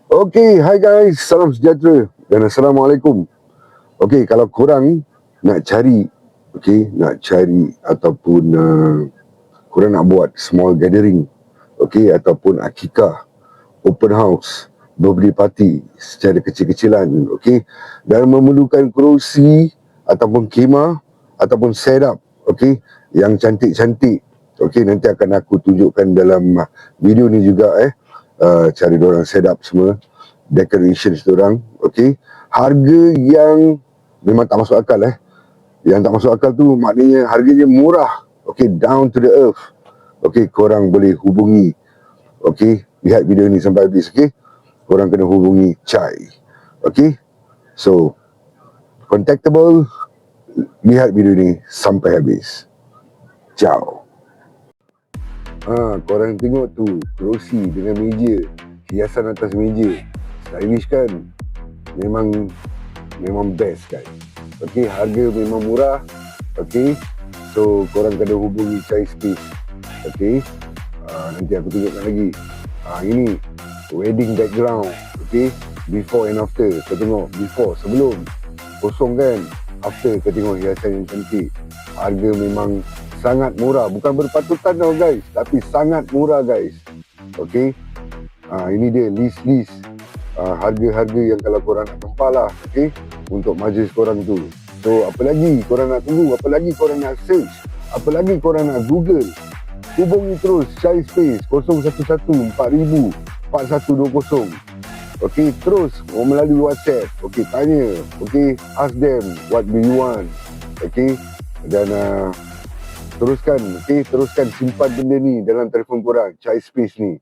Okay, hi guys, salam sejahtera dan Assalamualaikum. Okay, kalau korang nak cari, ataupun korang nak buat small gathering, ataupun akikah, open house, birthday party secara kecil-kecilan, dan memerlukan kerusi ataupun khemah ataupun setup, yang cantik-cantik. Nanti akan aku tunjukkan dalam video ni juga cara diorang setup semua, decorations diorang. Harga yang memang tak masuk akal. Yang tak masuk akal tu maknanya harganya murah. Down to the earth. Korang boleh hubungi. Lihat video ni sampai habis. Korang kena hubungi Chai. So contactable. Lihat video ni sampai habis. Ciao. Korang tengok tu kerusi dengan meja, hiasan atas meja, stylish kan? Memang best kan? Harga memang murah. So korang kena hubungi Chai Space. Nanti aku tunjukkan lagi. Ini wedding background. Before and after. Kau tengok before, sebelum kosong kan, after kau tengok hiasan yang cantik. Harga memang sangat murah. Bukan berpatutan tau guys, tapi sangat murah guys. Ini dia list harga-harga yang kalau korang nak tempah lah, untuk majlis korang tu. So apa lagi korang nak tunggu? Apa lagi korang nak search? Apa lagi korang nak google? Hubungi terus Chai Space 011 4000 4120. Terus melalui WhatsApp. Tanya. Ask them what do you want. Dan teruskan simpan benda ni dalam telefon korang, Chai Space ni.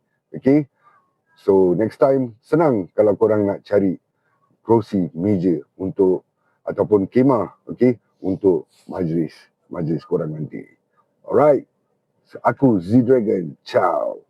So next time senang kalau korang nak cari kerusi, meja untuk ataupun khemah, untuk majlis korang nanti. Alright. Aku Z Dragon. Ciao.